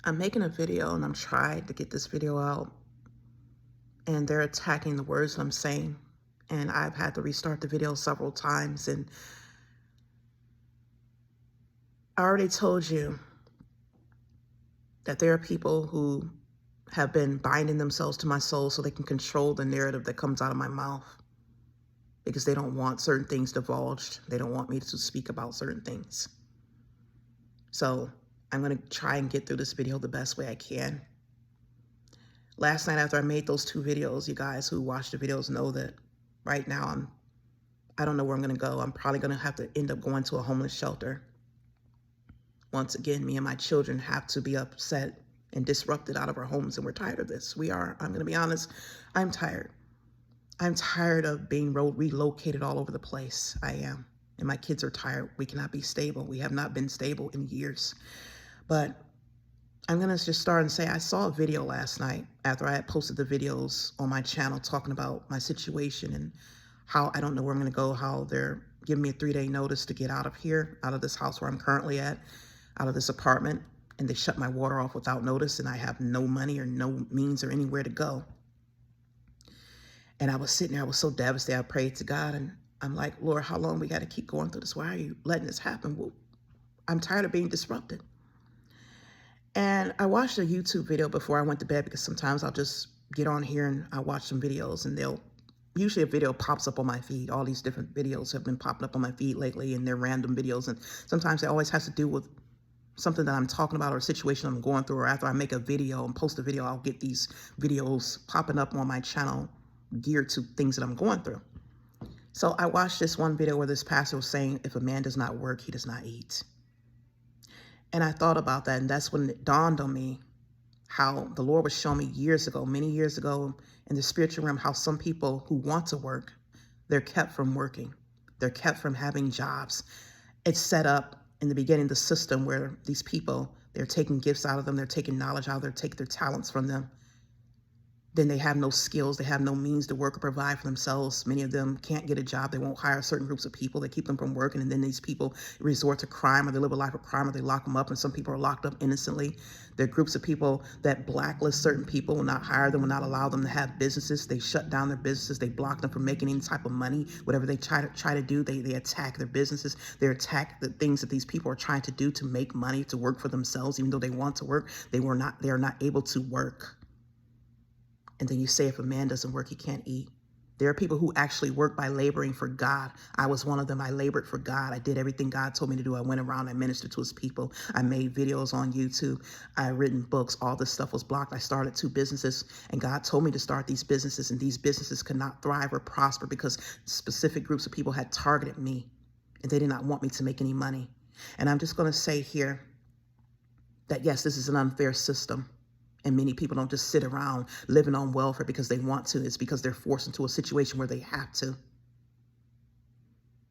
I'm making a video and I'm trying to get this video out, and they're attacking the words that I'm saying. And I've had to restart the video several times. And I already told you that there are people who have been binding themselves to my soul so they can control the narrative that comes out of my mouth because they don't want certain things divulged. They don't want me to speak about certain things. So I'm going to try and get through this video the best way I can. Last night after I made those 2 videos, you guys who watch the videos know that right now I don't know where I'm going to go. I'm probably going to have to end up going to a homeless shelter. Once again, me and my children have to be upset and disrupted out of our homes, and we're tired of this. We are. I'm going to be honest. I'm tired. I'm tired of being relocated all over the place. I am. And my kids are tired. We cannot be stable. We have not been stable in years. But I'm going to just start and say I saw a video last night after I had posted the videos on my channel talking about my situation and how I don't know where I'm going to go, how they're giving me a 3-day notice to get out of here, out of this house where I'm currently at, out of this apartment, and they shut my water off without notice, and I have no money or no means or anywhere to go. And I was sitting there, I was so devastated. I prayed to God, and I'm like, Lord, how long we got to keep going through this? Why are you letting this happen? Well, I'm tired of being disrupted. And I watched a YouTube video before I went to bed because sometimes I'll just get on here and I watch some videos, and usually a video pops up on my feed. All these different videos have been popping up on my feed lately, and they're random videos. And sometimes it always has to do with something that I'm talking about or a situation I'm going through, or after I make a video and post a video, I'll get these videos popping up on my channel geared to things that I'm going through. So I watched this one video where this pastor was saying, if a man does not work, he does not eat. And I thought about that, and that's when it dawned on me how the Lord was showing me years ago, many years ago in the spiritual realm, how some people who want to work, they're kept from working. They're kept from having jobs. It's set up in the beginning, the system where these people, they're taking gifts out of them, they're taking knowledge out of them, they're taking their talents from them. Then they have no skills, they have no means to work or provide for themselves. Many of them can't get a job, they won't hire certain groups of people, they keep them from working, and then these people resort to crime, or they live a life of crime, or they lock them up, and some people are locked up innocently. There are groups of people that blacklist certain people, will not hire them, will not allow them to have businesses. They shut down their businesses, they block them from making any type of money. Whatever they try to do, they attack their businesses, they attack the things that these people are trying to do to make money, to work for themselves. Even though they want to work, they are not able to work. And then you say, if a man doesn't work, he can't eat. There are people who actually work by laboring for God. I was one of them. I labored for God. I did everything God told me to do. I went around, I ministered to his people. I made videos on YouTube. I written books. All this stuff was blocked. I started 2 businesses, and God told me to start these businesses, and these businesses could not thrive or prosper because specific groups of people had targeted me, and they did not want me to make any money. And I'm just going to say here that, yes, this is an unfair system. And many people don't just sit around living on welfare because they want to. It's because they're forced into a situation where they have to.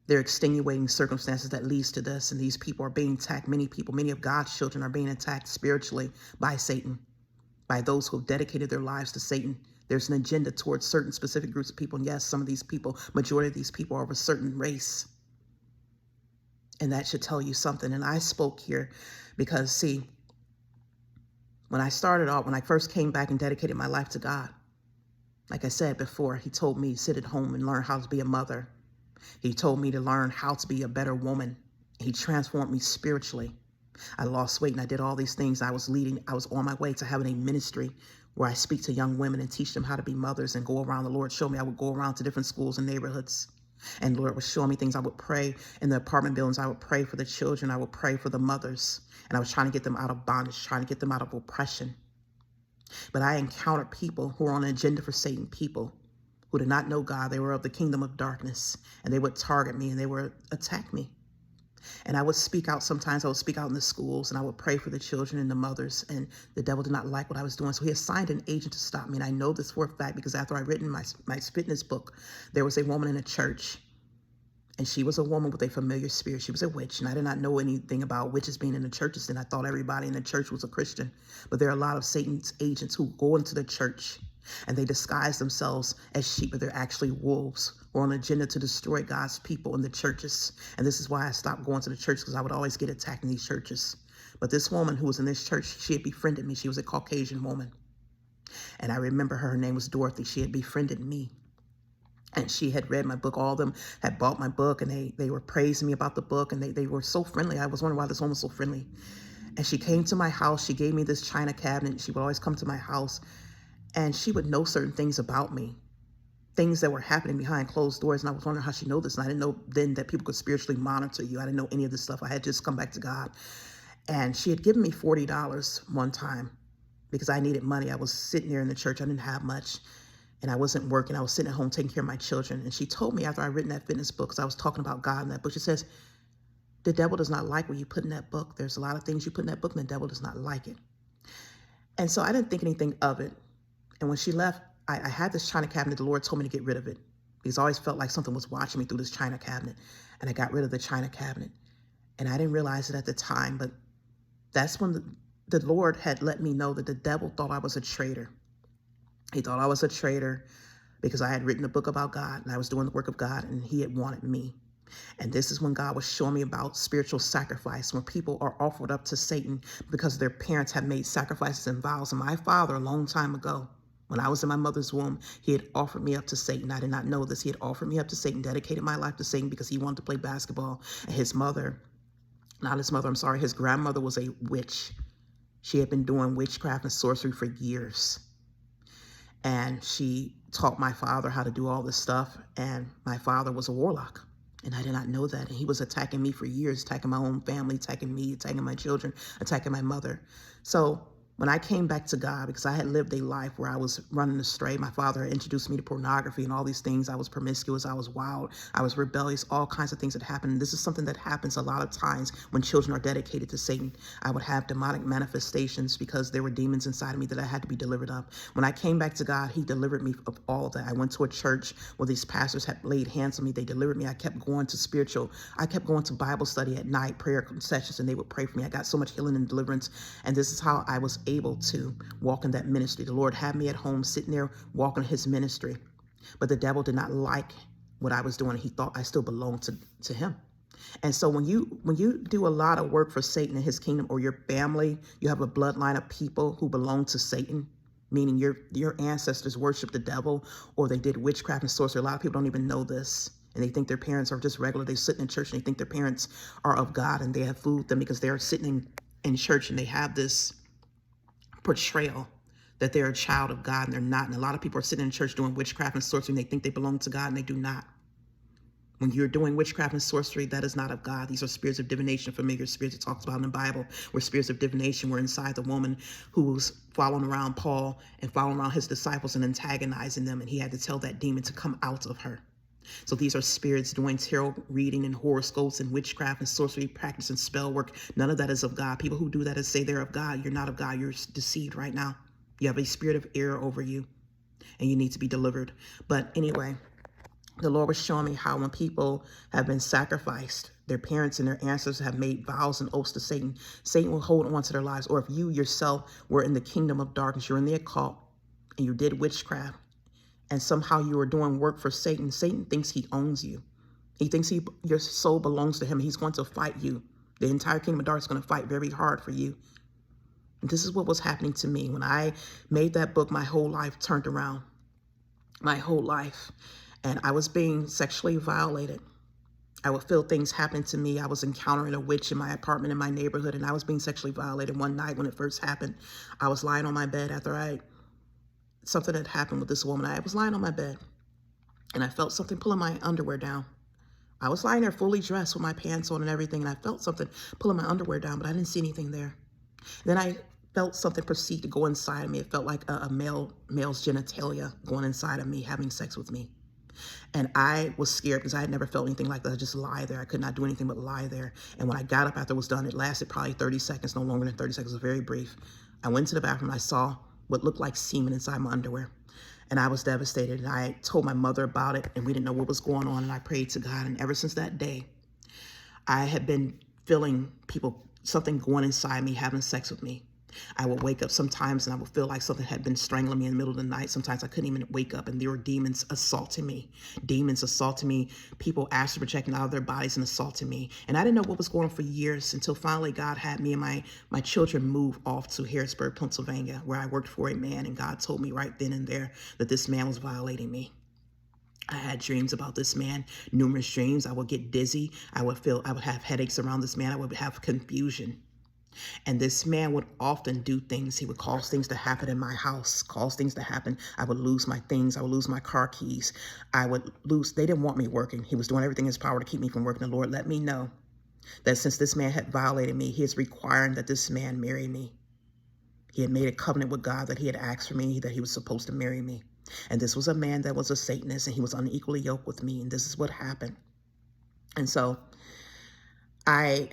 There are extenuating circumstances that leads to this, and these people are being attacked. Many people, many of God's children are being attacked spiritually by Satan, by those who have dedicated their lives to Satan. There's an agenda towards certain specific groups of people. And yes, some of these people, majority of these people are of a certain race. And that should tell you something. And I spoke here because, see, when I started off, when I first came back and dedicated my life to God, like I said before, he told me to sit at home and learn how to be a mother. He told me to learn how to be a better woman. He transformed me spiritually. I lost weight and I did all these things. I was on my way to having a ministry where I speak to young women and teach them how to be mothers and go around. The Lord showed me I would go around to different schools and neighborhoods. And the Lord was showing me things. I would pray in the apartment buildings. I would pray for the children. I would pray for the mothers. And I was trying to get them out of bondage, trying to get them out of oppression. But I encountered people who were on an agenda for Satan, people who did not know God. They were of the kingdom of darkness, and they would target me and they would attack me. And I would speak out. Sometimes I would speak out in the schools, and I would pray for the children and the mothers, and the devil did not like what I was doing. So he assigned an agent to stop me. And I know this for a fact because after I written my fitness book, there was a woman in a church, and she was a woman with a familiar spirit. She was a witch, and I did not know anything about witches being in the churches, and I thought everybody in the church was a Christian. But there are a lot of Satan's agents who go into the church, and they disguise themselves as sheep, but they're actually wolves, or on an agenda to destroy God's people in the churches. And this is why I stopped going to the church, because I would always get attacked in these churches. But this woman who was in this church, she had befriended me. She was a Caucasian woman. And I remember her name was Dorothy. She had befriended me. And she had read my book. All of them had bought my book, and they were praising me about the book, and they were so friendly. I was wondering why this woman was so friendly. And she came to my house. She gave me this china cabinet. She would always come to my house, and she would know certain things about me, things that were happening behind closed doors. And I was wondering how she knew this. And I didn't know then that people could spiritually monitor you. I didn't know any of this stuff. I had just come back to God. And she had given me $40 one time because I needed money. I was sitting there in the church. I didn't have much. And I wasn't working. I was sitting at home taking care of my children. And she told me after I written that fitness book, because I was talking about God in that book, she says, the devil does not like what you put in that book. There's a lot of things you put in that book, and the devil does not like it. And so I didn't think anything of it. And when she left, I had this china cabinet. The Lord told me to get rid of it because I always felt like something was watching me through this china cabinet. And I got rid of the china cabinet. And I didn't realize it at the time, but that's when the Lord had let me know that the devil thought I was a traitor. He thought I was a traitor because I had written a book about God and I was doing the work of God, and he had wanted me. And this is when God was showing me about spiritual sacrifice, when people are offered up to Satan because their parents have made sacrifices and vows. And my father, a long time ago, when I was in my mother's womb, he had offered me up to Satan. I did not know this. He had offered me up to Satan, dedicated my life to Satan because he wanted to play basketball. And his mother, not his mother, I'm sorry, his grandmother was a witch. She had been doing witchcraft and sorcery for years. And she taught my father how to do all this stuff. And my father was a warlock. And I did not know that. And he was attacking me for years, attacking my own family, attacking me, attacking my children, attacking my mother. So when I came back to God, because I had lived a life where I was running astray, my father had introduced me to pornography and all these things. I was promiscuous, I was wild, I was rebellious, all kinds of things that happened. And this is something that happens a lot of times when children are dedicated to Satan. I would have demonic manifestations because there were demons inside of me that I had to be delivered of. When I came back to God, he delivered me of all of that. I went to a church where these pastors had laid hands on me. They delivered me. I kept going to Bible study at night, prayer sessions, and they would pray for me. I got so much healing and deliverance. And this is how I was able to walk in that ministry. The Lord had me at home sitting there walking his ministry. But the devil did not like what I was doing. He thought I still belonged to him. And so when you do a lot of work for Satan and his kingdom, or your family, you have a bloodline of people who belong to Satan, meaning your ancestors worship the devil, or they did witchcraft and sorcery. A lot of people don't even know this. And they think their parents are just regular. They sit in church and they think their parents are of God, and they have fooled them because they're sitting in church and they have this portrayal that they're a child of God, and they're not. And a lot of people are sitting in church doing witchcraft and sorcery, and they think they belong to God, and they do not. When you're doing witchcraft and sorcery, that is not of God. These are spirits of divination, familiar spirits it talks about in the Bible, where spirits of divination were inside the woman who was following around Paul and following around his disciples and antagonizing them, and he had to tell that demon to come out of her. So these are spirits doing tarot reading and horoscopes and witchcraft and sorcery practice and spell work. None of that is of God. People who do that and say they're of God, you're not of God. You're deceived right now. You have a spirit of error over you, and you need to be delivered. But anyway, the Lord was showing me how when people have been sacrificed, their parents and their ancestors have made vows and oaths to Satan, Satan will hold on to their lives. Or if you yourself were in the kingdom of darkness, you're in the occult, and you did witchcraft, and somehow you are doing work for Satan, Satan thinks he owns you. He thinks your soul belongs to him. He's going to fight you. The entire kingdom of darkness is going to fight very hard for you. And this is what was happening to me. When I made that book, my whole life turned around. My whole life. And I was being sexually violated. I would feel things happen to me. I was encountering a witch in my apartment in my neighborhood, and I was being sexually violated. One night when it first happened, I was lying on my bed after something had happened with this woman. I was lying on my bed, and I felt something pulling my underwear down. I was lying there fully dressed with my pants on and everything, and I felt something pulling my underwear down, but I didn't see anything there. Then I felt something proceed to go inside of me. It felt like a male's genitalia going inside of me, having sex with me. And I was scared because I had never felt anything like that. I just lie there. I could not do anything but lie there. And when I got up after it was done, it lasted probably 30 seconds, no longer than 30 seconds. It was very brief. I went to the bathroom. I saw what looked like semen inside my underwear. And I was devastated. And I told my mother about it, and we didn't know what was going on. And I prayed to God. And ever since that day, I had been feeling something going inside me, having sex with me. I would wake up sometimes and I would feel like something had been strangling me in the middle of the night. Sometimes I couldn't even wake up and there were demons assaulting me. Demons assaulting me. People astral projecting out of their bodies and assaulting me. And I didn't know what was going on for years until finally God had me and my children move off to Harrisburg, Pennsylvania, where I worked for a man. And God told me right then and there that this man was violating me. I had dreams about this man, numerous dreams. I would get dizzy. I would have headaches around this man. I would have confusion. And this man would often do things. He would cause things to happen in my house, cause things to happen. I would lose my things. I would lose my car keys. They didn't want me working. He was doing everything in his power to keep me from working. The Lord let me know that since this man had violated me, he is requiring that this man marry me. He had made a covenant with God that he had asked for me, that he was supposed to marry me. And this was a man that was a Satanist, and he was unequally yoked with me. And this is what happened. And so I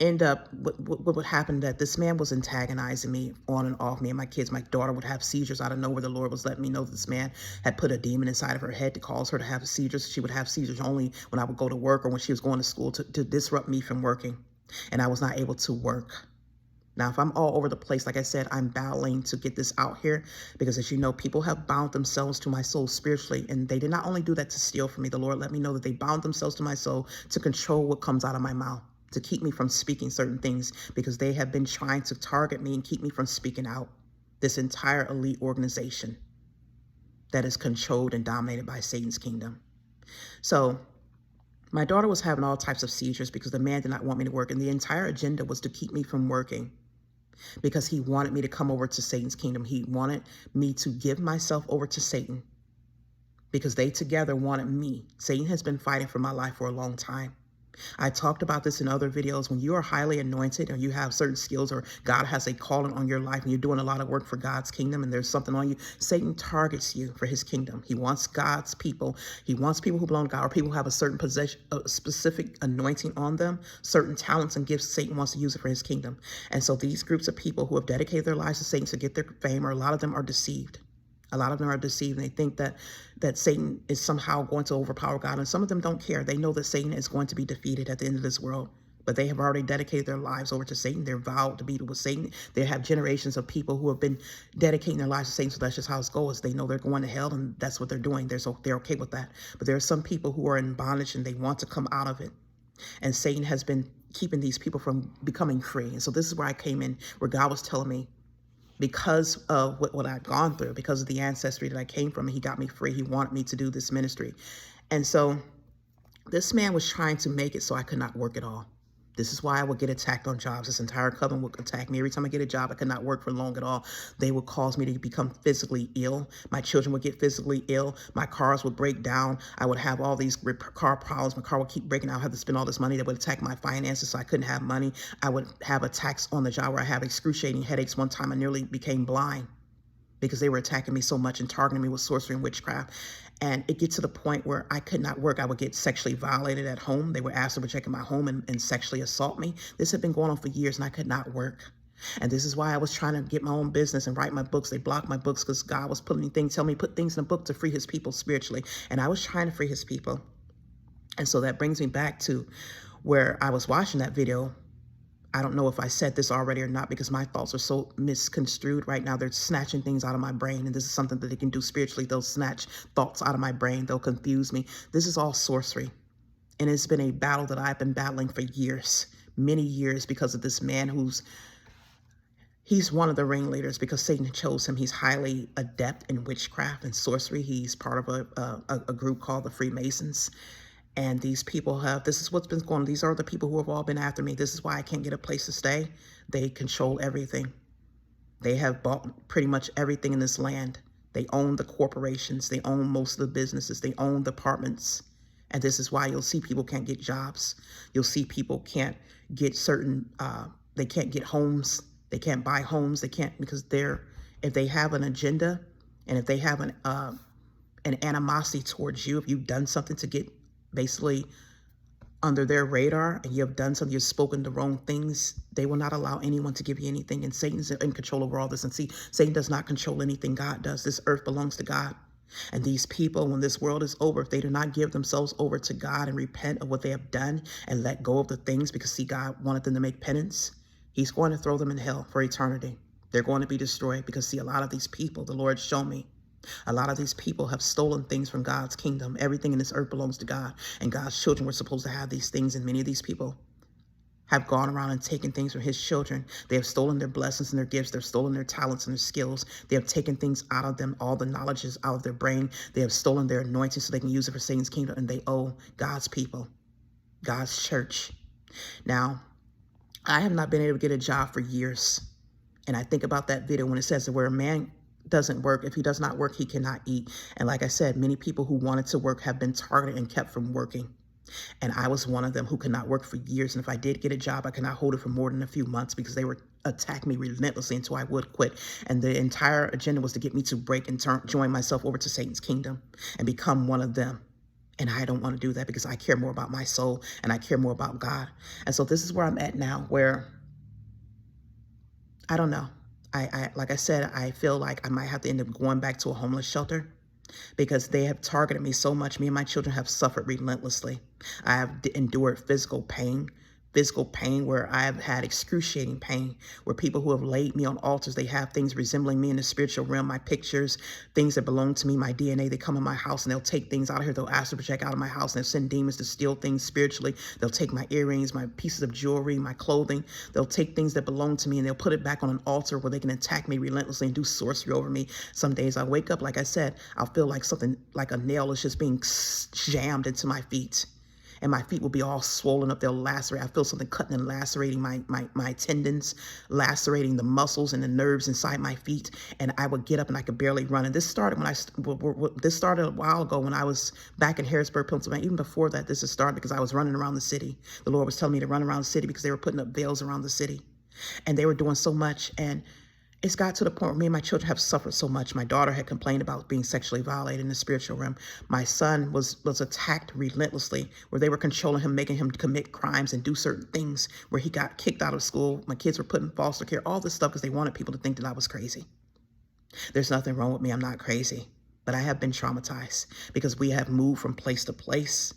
end up, what happened that this man was antagonizing me on and off, me and my kids. My daughter would have seizures out of nowhere. The Lord was letting me know that this man had put a demon inside of her head to cause her to have seizures. She would have seizures only when I would go to work or when she was going to school to disrupt me from working. And I was not able to work. Now, if I'm all over the place, like I said, I'm battling to get this out here because, as you know, people have bound themselves to my soul spiritually, and they did not only do that to steal from me. The Lord let me know that they bound themselves to my soul to control what comes out of my mouth, to keep me from speaking certain things, because they have been trying to target me and keep me from speaking out. This entire elite organization that is controlled and dominated by Satan's kingdom. So my daughter was having all types of seizures because the man did not want me to work, and the entire agenda was to keep me from working, because he wanted me to come over to Satan's kingdom. He wanted me to give myself over to Satan because they together wanted me. Satan has been fighting for my life for a long time. I talked about this in other videos. When you are highly anointed or you have certain skills, or God has a calling on your life and you're doing a lot of work for God's kingdom and there's something on you, Satan targets you for his kingdom. He wants God's people. He wants people who belong to God, or people who have a certain possession, a specific anointing on them, certain talents and gifts. Satan wants to use it for his kingdom. And so these groups of people who have dedicated their lives to Satan to get their fame, or a lot of them are deceived. A lot of them are deceived, and they think that Satan is somehow going to overpower God. And some of them don't care. They know that Satan is going to be defeated at the end of this world. But they have already dedicated their lives over to Satan. They're vowed to be with Satan. They have generations of people who have been dedicating their lives to Satan. So that's just how it goes. They know they're going to hell, and that's what they're doing. They're okay with that. But there are some people who are in bondage and they want to come out of it. And Satan has been keeping these people from becoming free. And so this is where I came in, where God was telling me, because of what I'd gone through, because of the ancestry that I came from, he got me free. He wanted me to do this ministry. And so this man was trying to make it so I could not work at all. This is why I would get attacked on jobs. This entire coven would attack me. Every time I get a job, I could not work for long at all. They would cause me to become physically ill. My children would get physically ill. My cars would break down. I would have all these car problems. My car would keep breaking out. I had to spend all this money. That would attack my finances, so I couldn't have money. I would have attacks on the job where I have excruciating headaches. One time I nearly became blind because they were attacking me so much and targeting me with sorcery and witchcraft. And it gets to the point where I could not work. I would get sexually violated at home. They would astral project in my home and sexually assault me. This had been going on for years, and I could not work. And this is why I was trying to get my own business and write my books. They blocked my books because God was putting things, telling me put things in a book to free his people spiritually. And I was trying to free his people. And so that brings me back to where I was watching that video. I don't know if I said this already or not, because my thoughts are so misconstrued right now. They're snatching things out of my brain, and this is something that they can do spiritually. They'll snatch thoughts out of my brain. They'll confuse me. This is all sorcery. And it's been a battle that I've been battling for years, many years, because of this man he's one of the ringleaders because Satan chose him. He's highly adept in witchcraft and sorcery. He's part of a group called the Freemasons. And these people this is what's been going on. These are the people who have all been after me. This is why I can't get a place to stay. They control everything. They have bought pretty much everything in this land. They own the corporations. They own most of the businesses. They own the apartments. And this is why you'll see people can't get jobs. You'll see people can't get they can't get homes. They can't buy homes. They can't, because if they have an agenda, and if they have an animosity towards you, if you've done something to get basically under their radar, and you have done something, you've spoken the wrong things, they will not allow anyone to give you anything. And Satan's in control over all this. And see, Satan does not control anything God does. This earth belongs to God. And these people, when this world is over, if they do not give themselves over to God and repent of what they have done and let go of the things, because see, God wanted them to make penance, He's going to throw them in hell for eternity. They're going to be destroyed because, see, a lot of these people, the Lord showed me, a lot of these people have stolen things from God's kingdom. Everything in this earth belongs to God, and God's children were supposed to have these things, and many of these people have gone around and taken things from his children. They have stolen their blessings and their gifts. They've stolen their talents and their skills. They have taken things out of them, all the knowledge is out of their brain. They have stolen their anointing so they can use it for Satan's kingdom, and they owe God's people, God's church. Now, I have not been able to get a job for years. And I think about that video when it says that where a man doesn't work, if he does not work, he cannot eat. And like I said, many people who wanted to work have been targeted and kept from working. And I was one of them who could not work for years. And if I did get a job, I could not hold it for more than a few months because they were attacking me relentlessly until I would quit. And the entire agenda was to get me to break and join myself over to Satan's kingdom and become one of them. And I don't want to do that because I care more about my soul and I care more about God. And so this is where I'm at now, where I don't know. Like I said, I feel like I might have to end up going back to a homeless shelter because they have targeted me so much. Me and my children have suffered relentlessly. I have endured physical pain where I have had excruciating pain, where people who have laid me on altars, they have things resembling me in the spiritual realm, my pictures, things that belong to me, my DNA, they come in my house and they'll take things out of here. They'll astral project out of my house and they'll send demons to steal things spiritually. They'll take my earrings, my pieces of jewelry, my clothing. They'll take things that belong to me and they'll put it back on an altar where they can attack me relentlessly and do sorcery over me. Some days I wake up, like I said, I'll feel like something like a nail is just being jammed into my feet. And my feet will be all swollen up. They'll lacerate. I feel something cutting and lacerating my tendons, lacerating the muscles and the nerves inside my feet. And I would get up and I could barely run. And this started this started a while ago when I was back in Harrisburg, Pennsylvania. Even before that, this has started because I was running around the city. The Lord was telling me to run around the city because they were putting up veils around the city. And they were doing so much. And it's got to the point where me and my children have suffered so much. My daughter had complained about being sexually violated in the spiritual realm. My son was attacked relentlessly, where they were controlling him, making him commit crimes and do certain things, where he got kicked out of school. My kids were put in foster care, all this stuff because they wanted people to think that I was crazy. There's nothing wrong with me. I'm not crazy, but I have been traumatized because we have moved from place to place.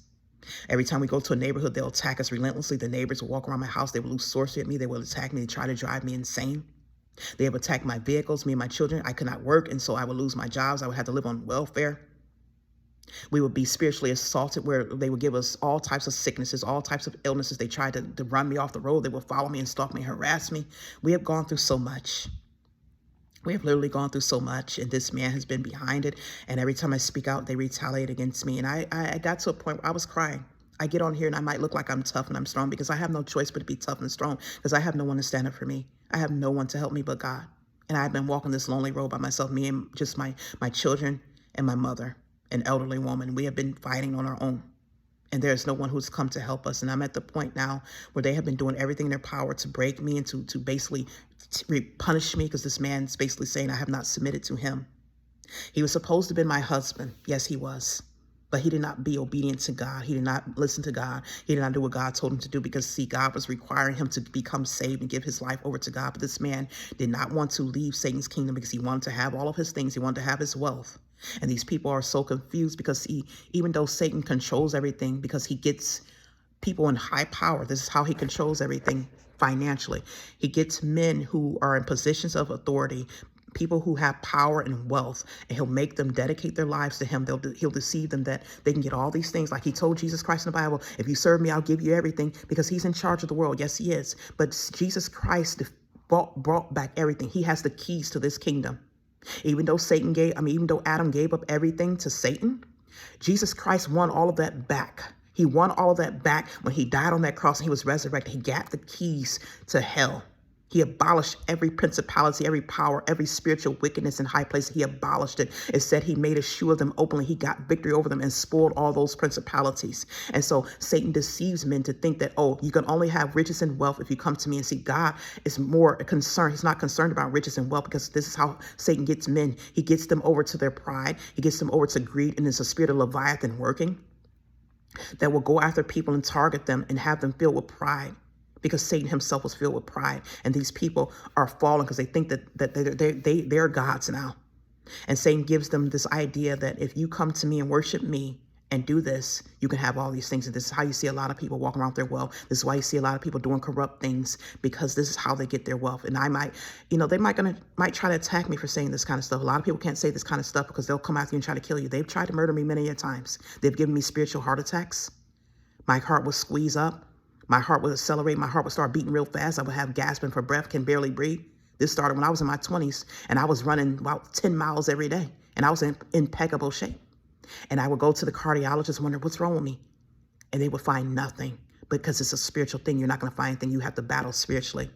Every time we go to a neighborhood, they'll attack us relentlessly. The neighbors will walk around my house. They will lose sorcery at me. They will attack me. They try to drive me insane. They have attacked my vehicles, me and my children. I could not work, and so I would lose my jobs. I would have to live on welfare. We would be spiritually assaulted, where they would give us all types of sicknesses, all types of illnesses. They tried to run me off the road. They would follow me and stalk me and harass me. We have gone through so much. We have literally gone through so much, and this man has been behind it. And every time I speak out, they retaliate against me. And I got to a point where I was crying. I get on here and I might look like I'm tough and I'm strong because I have no choice but to be tough and strong because I have no one to stand up for me. I have no one to help me but God. And I've been walking this lonely road by myself, me and just my children and my mother, an elderly woman. We have been fighting on our own. And there's no one who's come to help us. And I'm at the point now where they have been doing everything in their power to break me and to basically punish me because this man's basically saying I have not submitted to him. He was supposed to have been my husband. Yes, he was. But he did not be obedient to God. He did not listen to God. He did not do what God told him to do because, see, God was requiring him to become saved and give his life over to God. But this man did not want to leave Satan's kingdom because he wanted to have all of his things. He wanted to have his wealth. And these people are so confused because even though Satan controls everything, because he gets people in high power, this is how he controls everything financially. He gets men who are in positions of authority, people who have power and wealth, and he'll make them dedicate their lives to him. He'll deceive them that they can get all these things. Like he told Jesus Christ in the Bible, if you serve me, I'll give you everything, because he's in charge of the world. Yes, he is. But Jesus Christ brought back everything. He has the keys to this kingdom. Even though even though Adam gave up everything to Satan, Jesus Christ won all of that back. He won all of that back when he died on that cross and he was resurrected. He got the keys to hell. He abolished every principality, every power, every spiritual wickedness in high places. He abolished it. It said he made a shoe of them openly. He got victory over them and spoiled all those principalities. And so Satan deceives men to think that, oh, you can only have riches and wealth if you come to me. And see, God is more concerned. He's not concerned about riches and wealth, because this is how Satan gets men. He gets them over to their pride. He gets them over to greed. And there's a spirit of Leviathan working that will go after people and target them and have them filled with pride. Because Satan himself was filled with pride, and these people are fallen because they think that they're gods now. And Satan gives them this idea that if you come to me and worship me and do this, you can have all these things. And this is how you see a lot of people walking around with their wealth. This is why you see a lot of people doing corrupt things, because this is how they get their wealth. And I might, they might try to attack me for saying this kind of stuff. A lot of people can't say this kind of stuff because they'll come after you and try to kill you. They've tried to murder me many a times. They've given me spiritual heart attacks. My heart would squeeze up. My heart would accelerate. My heart would start beating real fast. I would have gasping for breath, can barely breathe. This started when I was in my 20s, and I was running about 10 miles every day, and I was in impeccable shape. And I would go to the cardiologist, wonder what's wrong with me. And they would find nothing, because it's a spiritual thing. You're not going to find anything. You have to battle spiritually.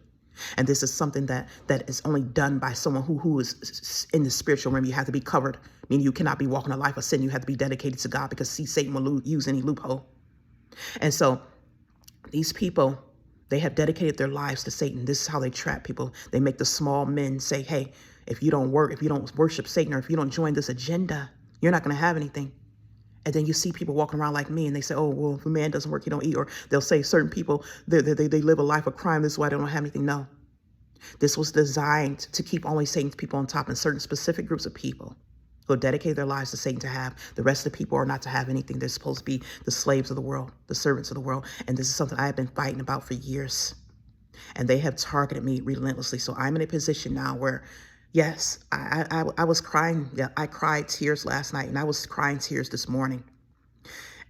And this is something that is only done by someone who is in the spiritual realm. You have to be covered, meaning you cannot be walking a life of sin. You have to be dedicated to God, because see, Satan will use any loophole. And so these people, they have dedicated their lives to Satan. This is how they trap people. They make the small men say, hey, if you don't work, if you don't worship Satan, or if you don't join this agenda, you're not going to have anything. And then you see people walking around like me, and they say, oh, well, if a man doesn't work, he don't eat. Or they'll say certain people, they live a life of crime. This is why they don't have anything. No, this was designed to keep only Satan's people on top, and certain specific groups of people who dedicate their lives to Satan to have. The rest of the people are not to have anything. They're supposed to be the slaves of the world, the servants of the world. And this is something I have been fighting about for years. And they have targeted me relentlessly. So I'm in a position now where, yes, I was crying. Yeah, I cried tears last night, and I was crying tears this morning.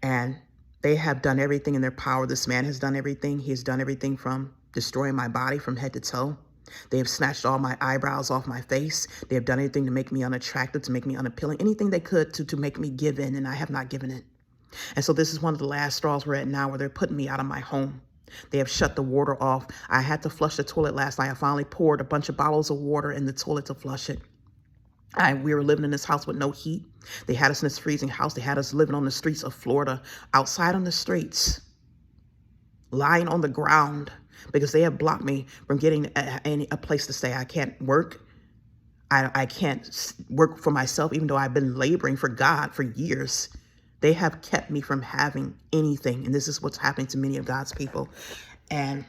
And they have done everything in their power. This man has done everything. He has done everything from destroying my body from head to toe. They have snatched all my eyebrows off my face. They have done anything to make me unattractive, to make me unappealing, anything they could to make me give in, and I have not given in. And so this is one of the last straws we're at now, where they're putting me out of my home. They have shut the water off. I had to flush the toilet last night. I finally poured a bunch of bottles of water in the toilet to flush it. We were living in this house with no heat. They had us in this freezing house. They had us living on the streets of Florida, outside on the streets, lying on the ground, because they have blocked me from getting a place to stay. I can't work. I can't work for myself, even though I've been laboring for God for years. They have kept me from having anything. And this is what's happening to many of God's people. And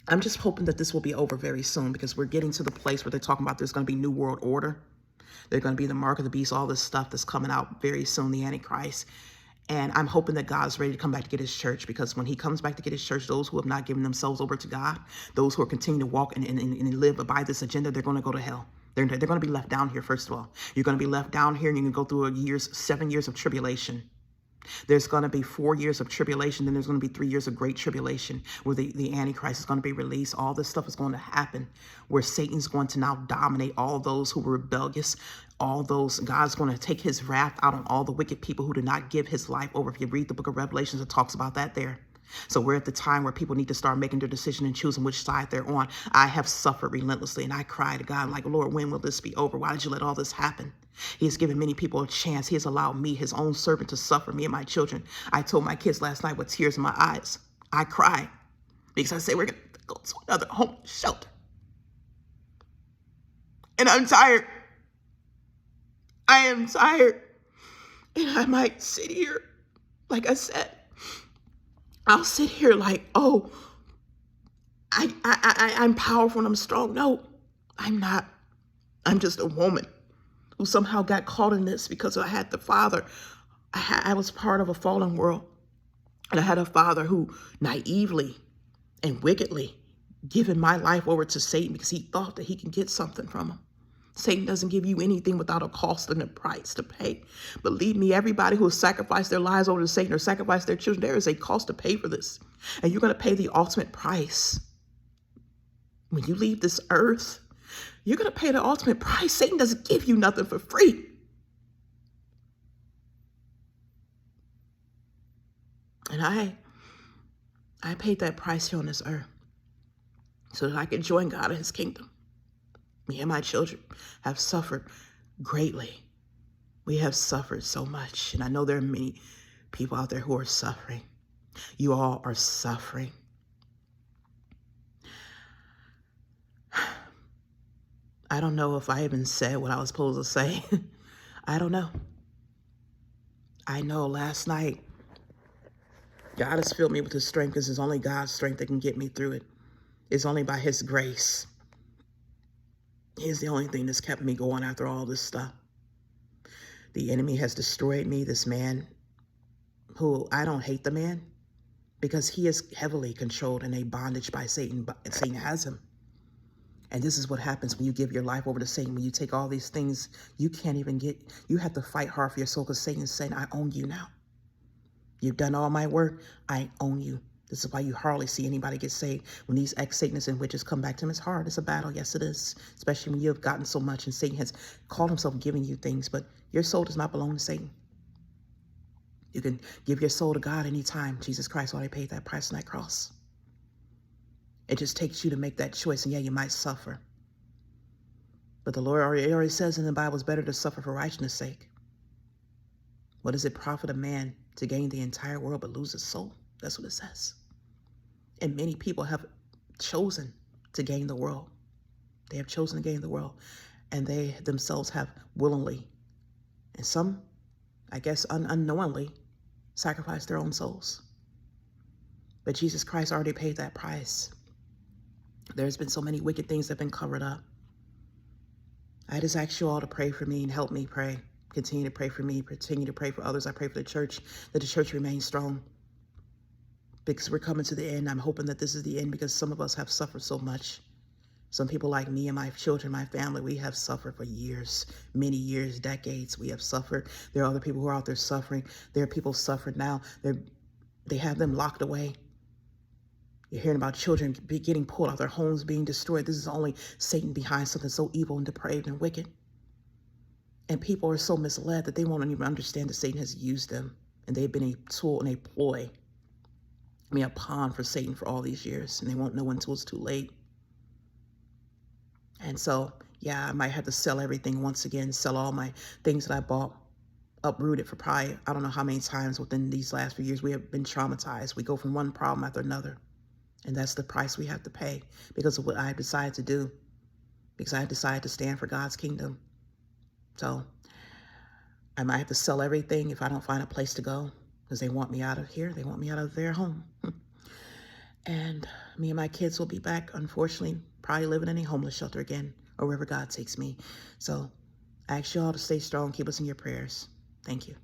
I'm just hoping that this will be over very soon, because we're getting to the place where they're talking about there's going to be new world order. They're going to be the mark of the beast, all this stuff that's coming out very soon, the Antichrist. And I'm hoping that God's ready to come back to get his church, because when he comes back to get his church, those who have not given themselves over to God, those who are continuing to walk and live by this agenda, they're going to go to hell. They're going to be left down here, first of all. You're going to be left down here, and you're going to go through 7 years of tribulation. There's going to be 4 years of tribulation. Then there's going to be 3 years of great tribulation, where the Antichrist is going to be released. All this stuff is going to happen, where Satan's going to now dominate all those who were rebellious. All those, God's going to take his wrath out on all the wicked people who did not give his life over. If you read the book of Revelations, it talks about that there. So we're at the time where people need to start making their decision and choosing which side they're on. I have suffered relentlessly, and I cry to God, like, Lord, when will this be over? Why did you let all this happen? He has given many people a chance. He has allowed me, his own servant, to suffer, me and my children. I told my kids last night with tears in my eyes. I cried because I said, we're going to go to another homeless shelter. And I'm tired. I am tired. And I might sit here, like I said, I'll sit here like, oh, I'm powerful and I'm strong. No, I'm not. I'm just a woman who somehow got caught in this because I had the father. I was part of a fallen world. And I had a father who naively and wickedly given my life over to Satan because he thought that he can get something from him. Satan doesn't give you anything without a cost and a price to pay. Believe me, everybody who has sacrificed their lives over to Satan or sacrificed their children, there is a cost to pay for this. And you're going to pay the ultimate price. When you leave this earth, you're going to pay the ultimate price. Satan doesn't give you nothing for free. And I paid that price here on this earth so that I could join God in his kingdom. Me and my children have suffered greatly. We have suffered so much. And I know there are many people out there who are suffering. You all are suffering. I don't know if I even said what I was supposed to say. I don't know. I know last night, God has filled me with his strength, because it's only God's strength that can get me through it. It's only by his grace. He's the only thing that's kept me going after all this stuff. The enemy has destroyed me. This man who I don't hate the man because he is heavily controlled in a bondage by Satan, and Satan has him. And this is what happens when you give your life over to Satan. When you take all these things, you can't even you have to fight hard for your soul because Satan is saying, I own you now. You've done all my work. I own you. This is why you hardly see anybody get saved. When these ex-Satanists and witches come back to him, it's hard. It's a battle. Yes, it is. Especially when you have gotten so much and Satan has called himself giving you things, but your soul does not belong to Satan. You can give your soul to God anytime. Jesus Christ already paid that price on that cross. It just takes you to make that choice. And yeah, you might suffer. But the Lord already says in the Bible, it's better to suffer for righteousness' sake. What does it profit a man to gain the entire world but lose his soul? That's what it says. And many people have chosen to gain the world. They have chosen to gain the world. And they themselves have willingly, and some, I guess, unknowingly, sacrificed their own souls. But Jesus Christ already paid that price. There's been so many wicked things that have been covered up. I just ask you all to pray for me and help me pray. Continue to pray for me, continue to pray for others. I pray for the church, that the church remains strong. Because we're coming to the end. I'm hoping that this is the end because some of us have suffered so much. Some people like me and my children, my family, we have suffered for years, many years, decades. We have suffered. There are other people who are out there suffering. There are people suffering now. They have them locked away. You're hearing about children getting pulled out, their homes being destroyed. This is only Satan behind something so evil and depraved and wicked. And people are so misled that they won't even understand that Satan has used them. And they've been a tool and a ploy. A pawn for Satan for all these years. And they won't know until it's too late. And so, yeah, I might have to sell everything once again, sell all my things that I bought, uprooted for probably, I don't know how many times within these last few years. We have been traumatized. We go from one problem after another. And that's the price we have to pay because of what I decided to do. Because I decided to stand for God's kingdom. So I might have to sell everything if I don't find a place to go. Because they want me out of here. They want me out of their home. And me and my kids will be back, unfortunately, probably living in a homeless shelter again, or wherever God takes me. So I ask you all to stay strong. Keep us in your prayers. Thank you.